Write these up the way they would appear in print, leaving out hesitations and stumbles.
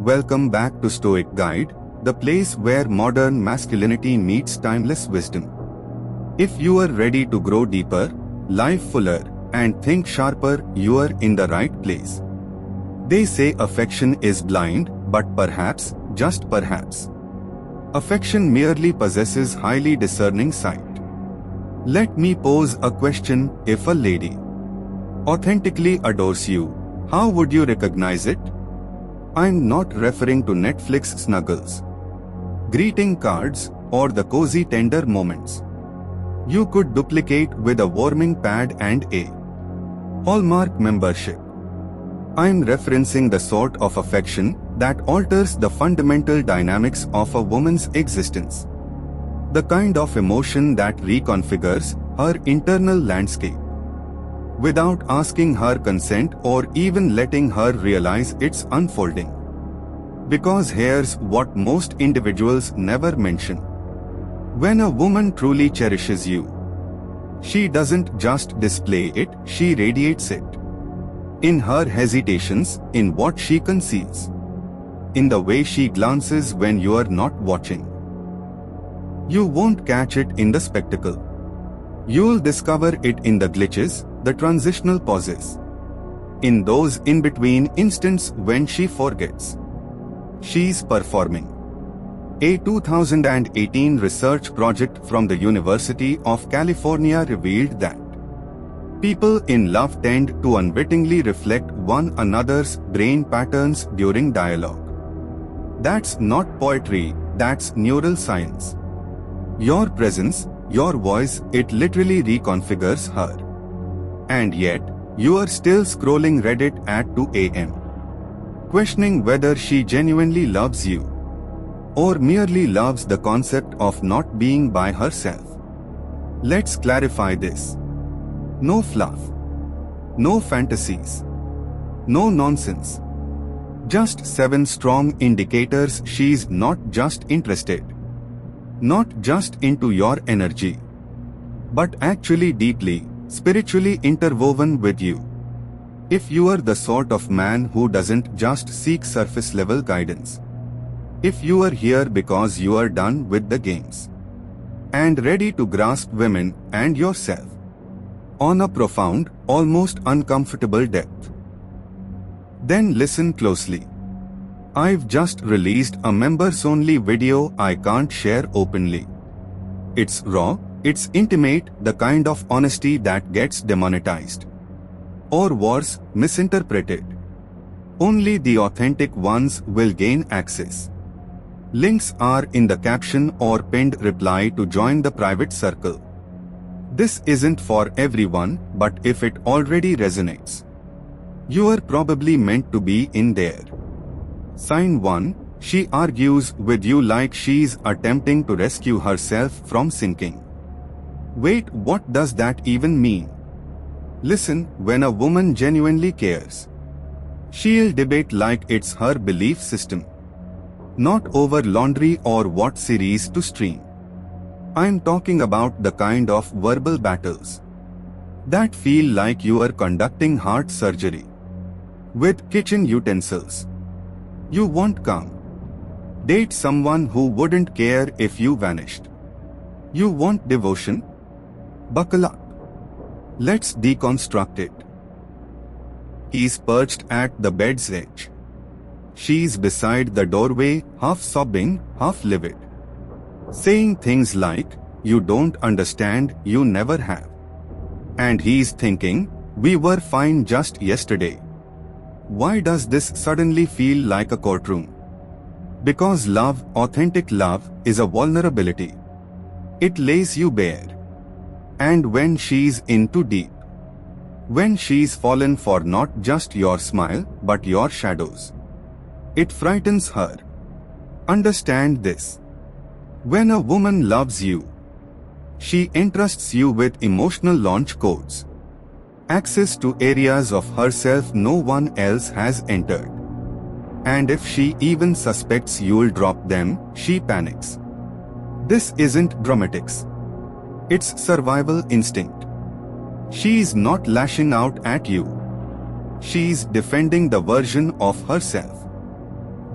welcome back to Stoic Guide, the place where modern masculinity meets timeless wisdom. If you are ready to grow deeper, live fuller, and think sharper, you are in the right place. They say affection is blind, but perhaps, just perhaps, affection merely possesses highly discerning sight. Let me pose a question: if a lady authentically adores you, how would you recognize it? I'm not referring to Netflix snuggles, greeting cards, or the cozy tender moments you could duplicate with a warming pad and a Hallmark membership. I'm referencing the sort of affection that alters the fundamental dynamics of a woman's existence. The kind of emotion that reconfigures her internal landscape without asking her consent or even letting her realize it's unfolding. Because here's what most individuals never mention. When a woman truly cherishes you, she doesn't just display it, she radiates it. In her hesitations, in what she conceals, in the way she glances when you are not watching. You won't catch it in the spectacle. You'll discover it in the glitches, the transitional pauses, in those in-between instants when she forgets she's performing. A 2018 research project from the University of California revealed that people in love tend to unwittingly reflect one another's brain patterns during dialogue. That's not poetry, that's neural science. Your presence, your voice, it literally reconfigures her. And yet, you are still scrolling Reddit at 2 a.m., questioning whether she genuinely loves you, or merely loves the concept of not being by herself. Let's clarify this. No fluff. No fantasies. No nonsense. Just 7 strong indicators she's not just interested, not just into your energy, but actually deeply, spiritually interwoven with you. If you are the sort of man who doesn't just seek surface-level guidance, if you are here because you are done with the games and ready to grasp women and yourself on a profound, almost uncomfortable depth, then listen closely. I've just released a members-only video I can't share openly. It's raw, it's intimate, the kind of honesty that gets demonetized. Or worse, misinterpreted. Only the authentic ones will gain access. Links are in the caption or pinned reply to join the private circle. This isn't for everyone, but if it already resonates, you are probably meant to be in there. Sign 1. She argues with you like she's attempting to rescue herself from sinking. Wait, what does that even mean? Listen, when a woman genuinely cares, she'll debate like it's her belief system, not over laundry or what series to stream. I'm talking about the kind of verbal battles that feel like you are conducting heart surgery with kitchen utensils. You won't come. Date someone who wouldn't care if you vanished. You want devotion? Buckle up. Let's deconstruct it. He's perched at the bed's edge. She's beside the doorway, half sobbing, half livid, saying things like, "You don't understand, you never have." And he's thinking, "We were fine just yesterday. Why does this suddenly feel like a courtroom?" Because love, authentic love, is a vulnerability. It lays you bare. And when she's in too deep, when she's fallen for not just your smile, but your shadows, it frightens her. Understand this. When a woman loves you, she entrusts you with emotional launch codes, access to areas of herself no one else has entered. And if she even suspects you'll drop them, she panics. This isn't dramatics. It's survival instinct. She's not lashing out at you. She's defending the version of herself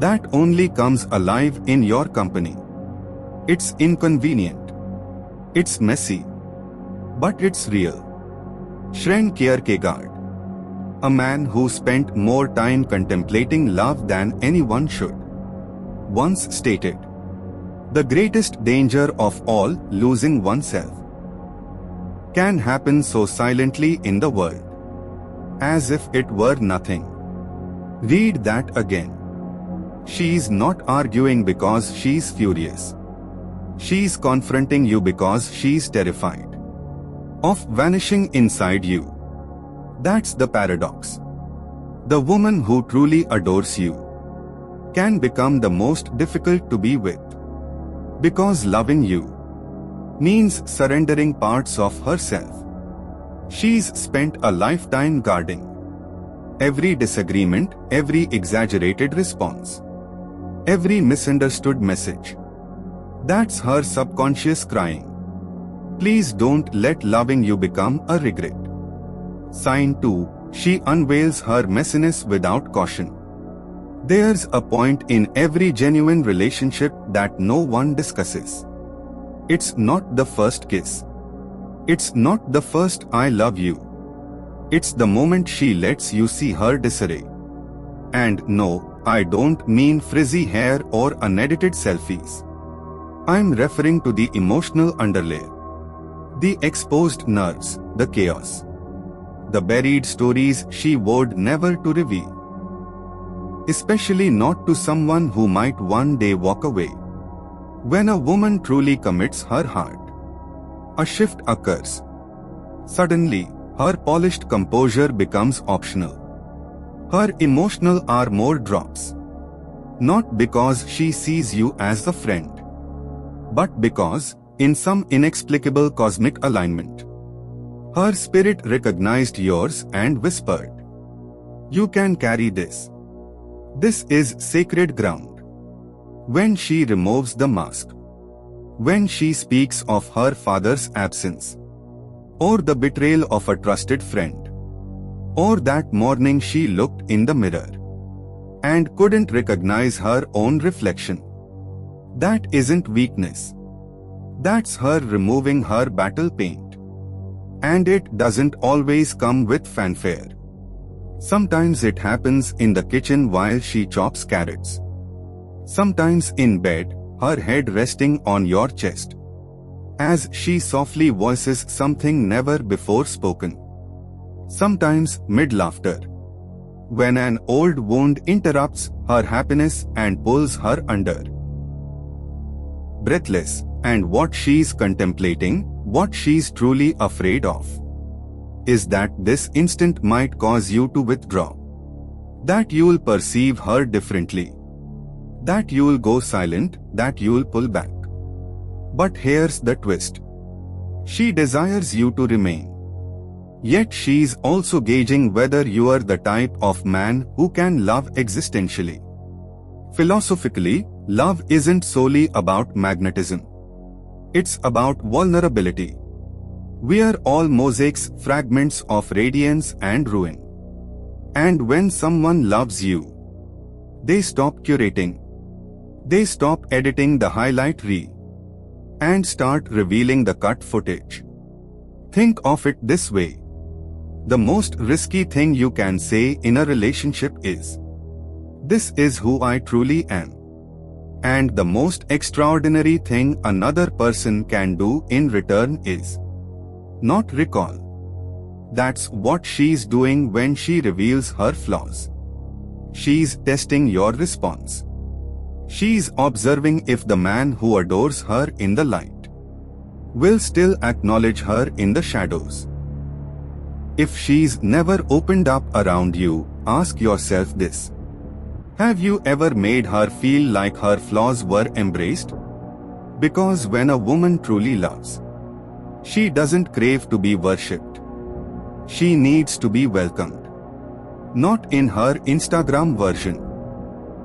that only comes alive in your company. It's inconvenient. It's messy. But it's real. Søren Kierkegaard, a man who spent more time contemplating love than anyone should, once stated, "The greatest danger of all, losing oneself, can happen so silently in the world, as if it were nothing." Read that again. She's not arguing because she's furious. She's confronting you because she's terrified of vanishing inside you. That's the paradox. The woman who truly adores you can become the most difficult to be with, because loving you means surrendering parts of herself. She's spent a lifetime guarding every disagreement, every exaggerated response, every misunderstood message. That's her subconscious crying, "Please don't let loving you become a regret." Sign 2. She unveils her messiness without caution. There's a point in every genuine relationship that no one discusses. It's not the first kiss. It's not the first "I love you." It's the moment she lets you see her disarray. And no, I don't mean frizzy hair or unedited selfies. I'm referring to the emotional underlayer, the exposed nerves, the chaos, the buried stories she vowed never to reveal. Especially not to someone who might one day walk away. When a woman truly commits her heart, a shift occurs. Suddenly, her polished composure becomes optional. Her emotional armor drops. Not because she sees you as a friend, but because, in some inexplicable cosmic alignment, her spirit recognized yours and whispered, "You can carry this. This is sacred ground." When she removes the mask, when she speaks of her father's absence, or the betrayal of a trusted friend, or that morning she looked in the mirror and couldn't recognize her own reflection, that isn't weakness. That's her removing her battle paint. And it doesn't always come with fanfare. Sometimes it happens in the kitchen while she chops carrots. Sometimes in bed, her head resting on your chest, as she softly voices something never before spoken. Sometimes mid-laughter, when an old wound interrupts her happiness and pulls her under. Breathless, and what she's contemplating, what she's truly afraid of, is that this instant might cause you to withdraw, that you'll perceive her differently, that you'll go silent, that you'll pull back. But here's the twist. She desires you to remain. Yet she's also gauging whether you are the type of man who can love existentially. Philosophically, love isn't solely about magnetism. It's about vulnerability. We are all mosaics, fragments of radiance and ruin. And when someone loves you, they stop curating. They stop editing the highlight reel and start revealing the cut footage. Think of it this way. The most risky thing you can say in a relationship is, "This is who I truly am." And the most extraordinary thing another person can do in return is not recall. That's what she's doing when she reveals her flaws. She's testing your response. She's observing if the man who adores her in the light will still acknowledge her in the shadows. If she's never opened up around you, ask yourself this. Have you ever made her feel like her flaws were embraced? Because when a woman truly loves, she doesn't crave to be worshipped. She needs to be welcomed. Not in her Instagram version.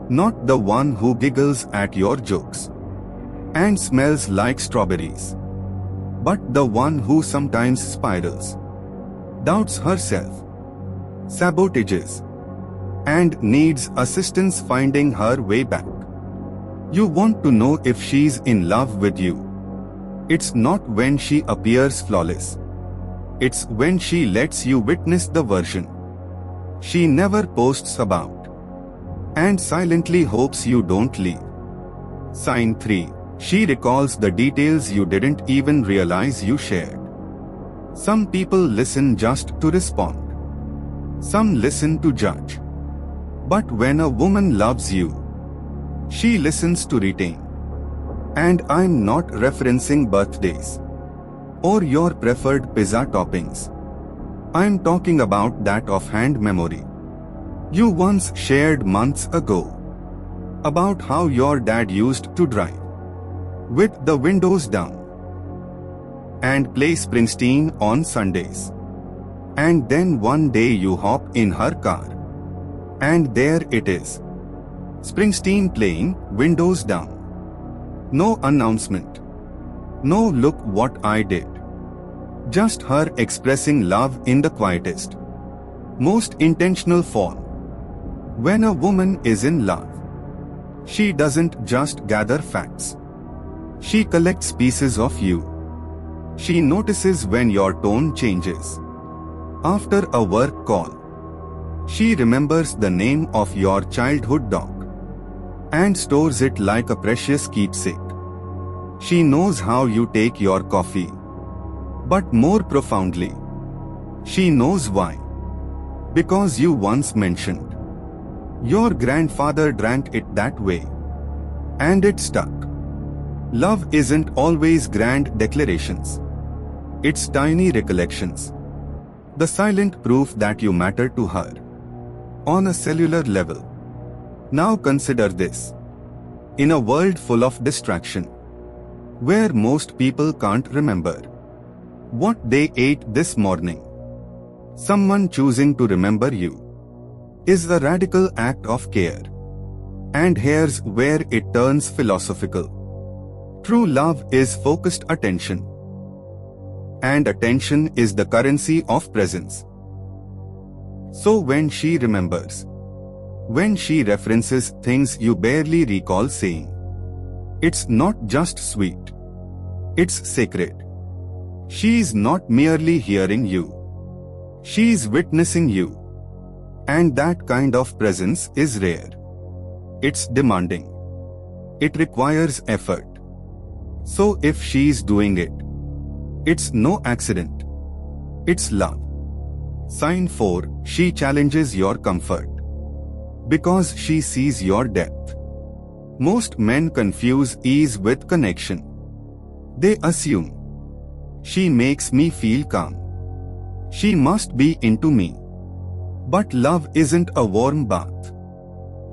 Not the one who giggles at your jokes and smells like strawberries. But the one who sometimes spirals, doubts herself, sabotages, and needs assistance finding her way back. You want to know if she's in love with you. It's not when she appears flawless. It's when she lets you witness the version she never posts about and silently hopes you don't leave. Sign 3. She recalls the details you didn't even realize you shared. Some people listen just to respond. Some listen to judge. But when a woman loves you, she listens to retain. And I'm not referencing birthdays or your preferred pizza toppings. I'm talking about that offhand memory you once shared months ago about how your dad used to drive with the windows down and play Springsteen on Sundays. And then one day you hop in her car and there it is, Springsteen playing, windows down. No announcement. No look what I did. Just her expressing love in the quietest, most intentional form. When a woman is in love, she doesn't just gather facts. She collects pieces of you. She notices when your tone changes. After a work call, she remembers the name of your childhood dog and stores it like a precious keepsake. She knows how you take your coffee. But more profoundly, she knows why. Because you once mentioned your grandfather drank it that way. And it stuck. Love isn't always grand declarations. It's tiny recollections. The silent proof that you matter to her. On a cellular level. Now consider this. In a world full of distraction, where most people can't remember what they ate this morning, someone choosing to remember you is the radical act of care. And here's where it turns philosophical. True love is focused attention. And attention is the currency of presence. So when she remembers, when she references things you barely recall saying, it's not just sweet. It's sacred. She's not merely hearing you. She's witnessing you. And that kind of presence is rare. It's demanding. It requires effort. So if she's doing it, it's no accident. It's love. Sign 4. She challenges your comfort. Because she sees your depth. Most men confuse ease with connection. They assume, she makes me feel calm. She must be into me. But love isn't a warm bath.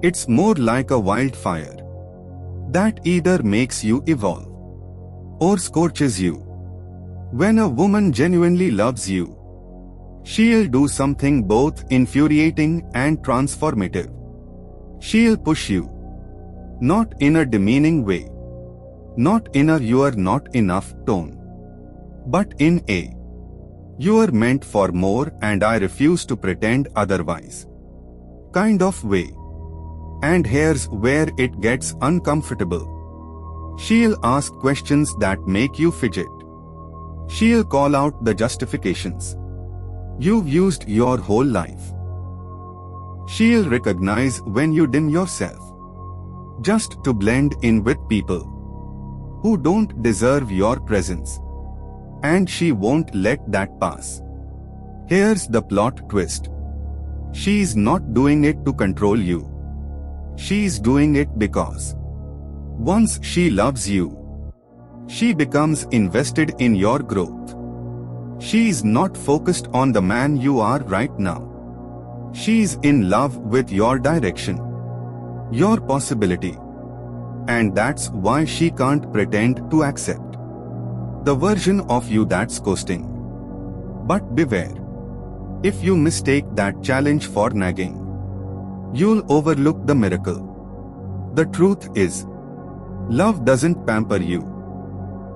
It's more like a wildfire that either makes you evolve or scorches you. When a woman genuinely loves you, she'll do something both infuriating and transformative. She'll push you. Not in a demeaning way. Not in a "you are not enough" tone. But in a "you are meant for more and I refuse to pretend otherwise" kind of way. And here's where it gets uncomfortable. She'll ask questions that make you fidget. She'll call out the justifications you've used your whole life. She'll recognize when you dim yourself just to blend in with people who don't deserve your presence. And she won't let that pass. Here's the plot twist. She's not doing it to control you. She's doing it because once she loves you, she becomes invested in your growth. She's not focused on the man you are right now. She's in love with your direction, your possibility. And that's why she can't pretend to accept the version of you that's coasting. But beware. If you mistake that challenge for nagging, you'll overlook the miracle. The truth is, love doesn't pamper you.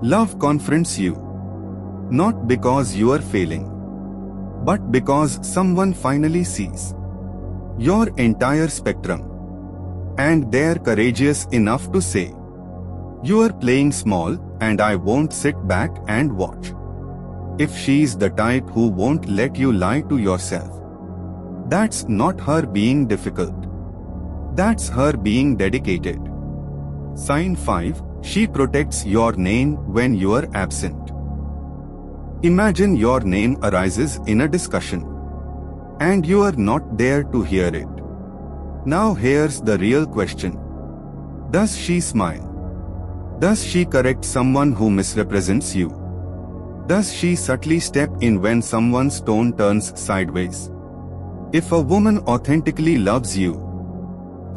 Love confronts you. Not because you are failing, but because someone finally sees your entire spectrum. And they're courageous enough to say, "You are playing small, and I won't sit back and watch." If she's the type who won't let you lie to yourself, that's not her being difficult. That's her being dedicated. Sign 5. She protects your name when you are absent. Imagine your name arises in a discussion, and you are not there to hear it. Now here's the real question. Does she smile? Does she correct someone who misrepresents you? Does she subtly step in when someone's tone turns sideways? If a woman authentically loves you,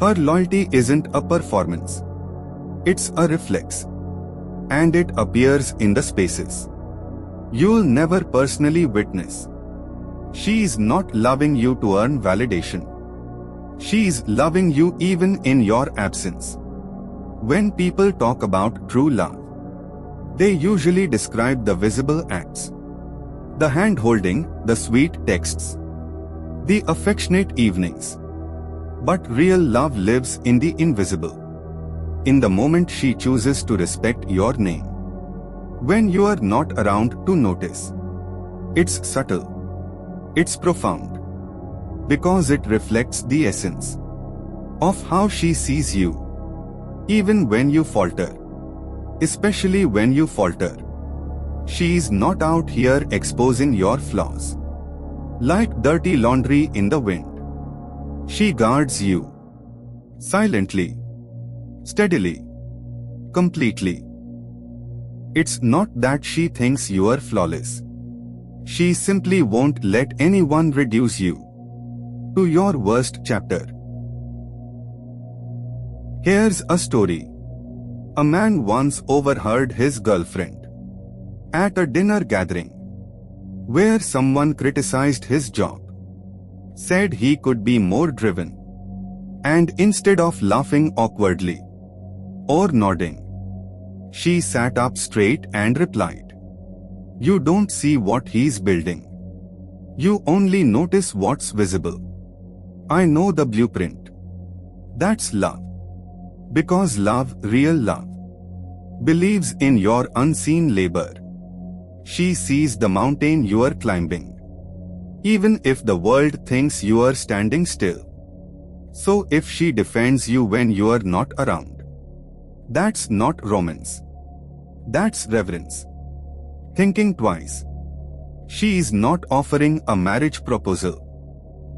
her loyalty isn't a performance. It's a reflex. And it appears in the spaces you'll never personally witness. She's not loving you to earn validation. She's loving you even in your absence. When people talk about true love, they usually describe the visible acts. The hand-holding, the sweet texts, the affectionate evenings. But real love lives in the invisible. In the moment she chooses to respect your name. When you are not around to notice. It's subtle. It's profound. Because it reflects the essence of how she sees you. Even when you falter. Especially when you falter. She's not out here exposing your flaws like dirty laundry in the wind. She guards you. Silently. Steadily. Completely. It's not that she thinks you are flawless. She simply won't let anyone reduce you to your worst chapter. Here's a story. A man once overheard his girlfriend at a dinner gathering where someone criticized his job, said he could be more driven, and instead of laughing awkwardly or nodding, she sat up straight and replied, "You don't see what he's building. You only notice what's visible. I know the blueprint." That's love. Because love, real love, believes in your unseen labor. She sees the mountain you are climbing, even if the world thinks you are standing still. So if she defends you when you are not around, that's not romance. That's reverence. Thinking twice. She is not offering a marriage proposal.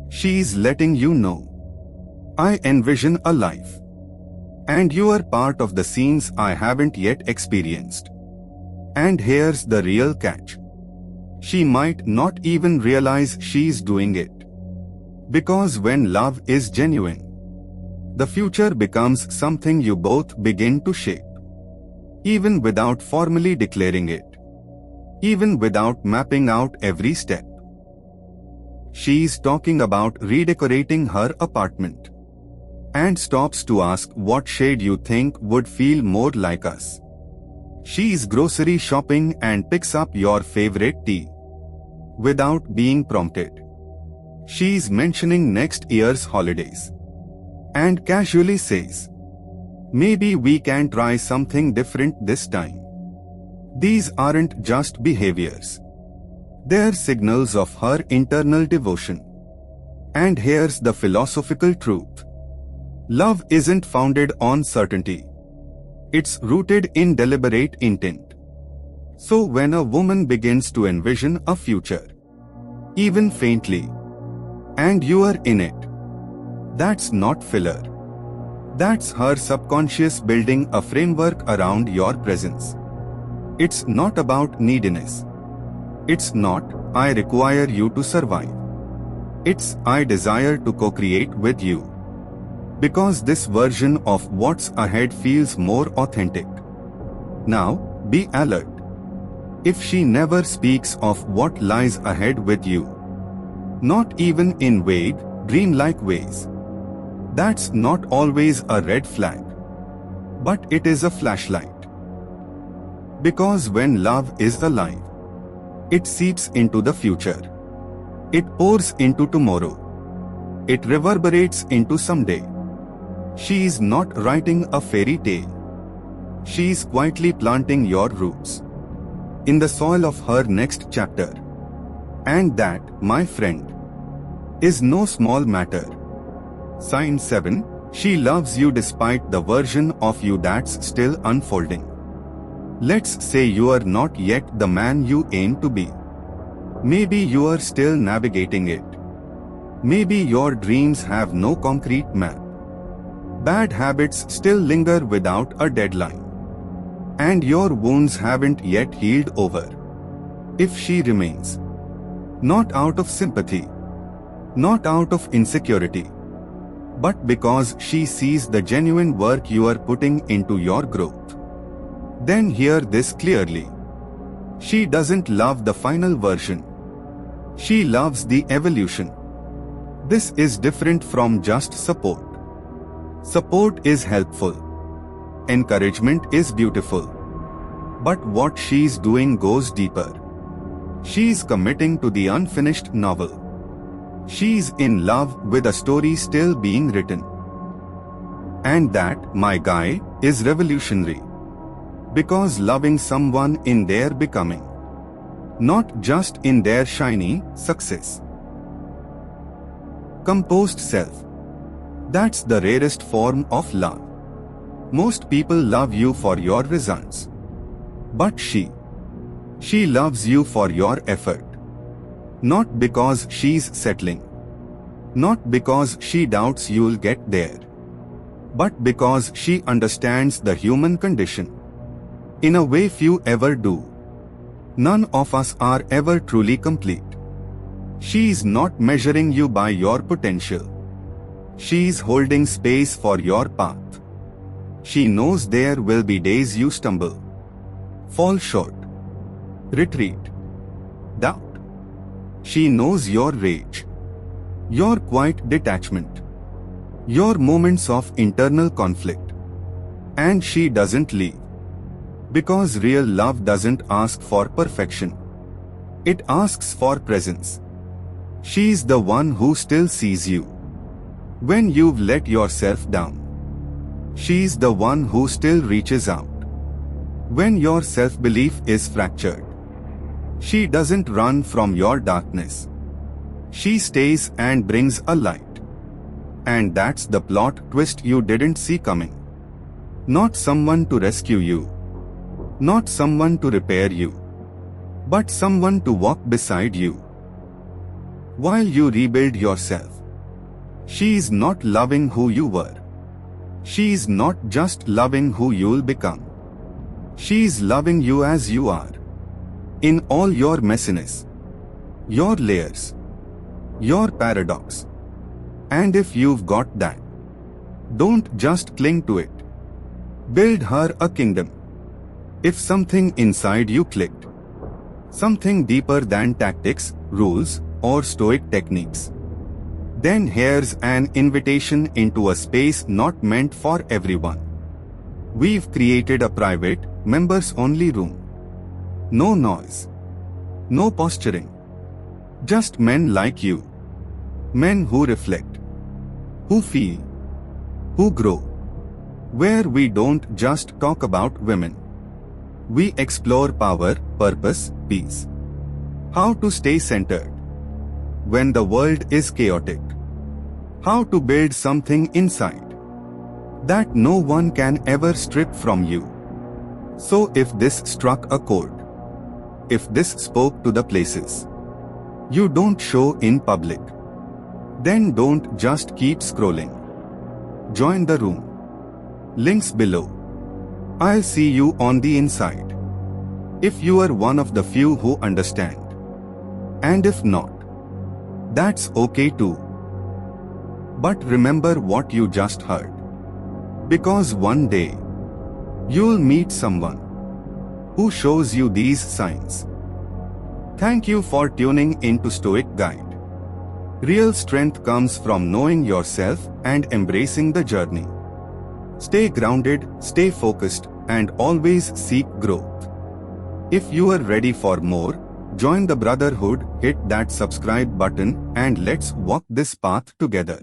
She is letting you know, "I envision a life, and you are part of the scenes I haven't yet experienced." And here's the real catch. She might not even realize she's doing it. Because when love is genuine, the future becomes something you both begin to shape. Even without formally declaring it. Even without mapping out every step. She's talking about redecorating her apartment. And stops to ask what shade you think would feel more like us. She's grocery shopping and picks up your favorite tea without being prompted. She's mentioning next year's holidays and casually says, "Maybe we can try something different this time." These aren't just behaviors. They're signals of her internal devotion. And here's the philosophical truth. Love isn't founded on certainty. It's rooted in deliberate intent. So when a woman begins to envision a future, even faintly, and you are in it, that's not filler. That's her subconscious building a framework around your presence. It's not about neediness. It's not, "I require you to survive." It's, "I desire to co-create with you." Because this version of what's ahead feels more authentic. Now, be alert. If she never speaks of what lies ahead with you, not even in vague, dreamlike ways, that's not always a red flag. But it is a flashlight. Because when love is alive, it seeps into the future. It pours into tomorrow. It reverberates into someday. She is not writing a fairy tale. She is quietly planting your roots in the soil of her next chapter. And that, my friend, is no small matter. Sign 7. She loves you despite the version of you that's still unfolding. Let's say you are not yet the man you aim to be. Maybe you are still navigating it. Maybe your dreams have no concrete map. Bad habits still linger without a deadline. And your wounds haven't yet healed over. If she remains, not out of sympathy, not out of insecurity, but because she sees the genuine work you are putting into your growth, then hear this clearly. She doesn't love the final version. She loves the evolution. This is different from just support. Support is helpful. Encouragement is beautiful. But what she's doing goes deeper. She's committing to the unfinished novel. She's in love with a story still being written. And that, my guy, is revolutionary. Because loving someone in their becoming, not just in their shiny success. Composed self. That's the rarest form of love. Most people love you for your results. But she loves you for your effort. Not because she's settling. Not because she doubts you'll get there. But because she understands the human condition in a way few ever do. None of us are ever truly complete. She's not measuring you by your potential. She's holding space for your path. She knows there will be days you stumble, fall short, retreat, doubt. She knows your rage, your quiet detachment, your moments of internal conflict. And she doesn't leave. Because real love doesn't ask for perfection. It asks for presence. She's the one who still sees you when you've let yourself down. She's the one who still reaches out when your self-belief is fractured. She doesn't run from your darkness. She stays and brings a light. And that's the plot twist you didn't see coming. Not someone to rescue you. Not someone to repair you. But someone to walk beside you while you rebuild yourself. She's not loving who you were. She's not just loving who you'll become. She's loving you as you are. In all your messiness, your layers, your paradox. And if you've got that, don't just cling to it. Build her a kingdom. If something inside you clicked, something deeper than tactics, rules, or Stoic techniques, then here's an invitation into a space not meant for everyone. We've created a private, members-only room. No noise. No posturing. Just men like you. Men who reflect. Who feel. Who grow. Where we don't just talk about women. We explore power, purpose, peace. How to stay centered when the world is chaotic. How to build something inside that no one can ever strip from you. So if this struck a chord, if this spoke to the places you don't show in public, then don't just keep scrolling. Join the room. Links below. I'll see you on the inside. If you are one of the few who understand. And if not, that's okay too. But remember what you just heard. Because one day, you'll meet someone who shows you these signs. Thank you for tuning into Stoic Guide. Real strength comes from knowing yourself and embracing the journey. Stay grounded, stay focused, and always seek growth. If you are ready for more, Join the brotherhood, hit that subscribe button, and let's walk this path together.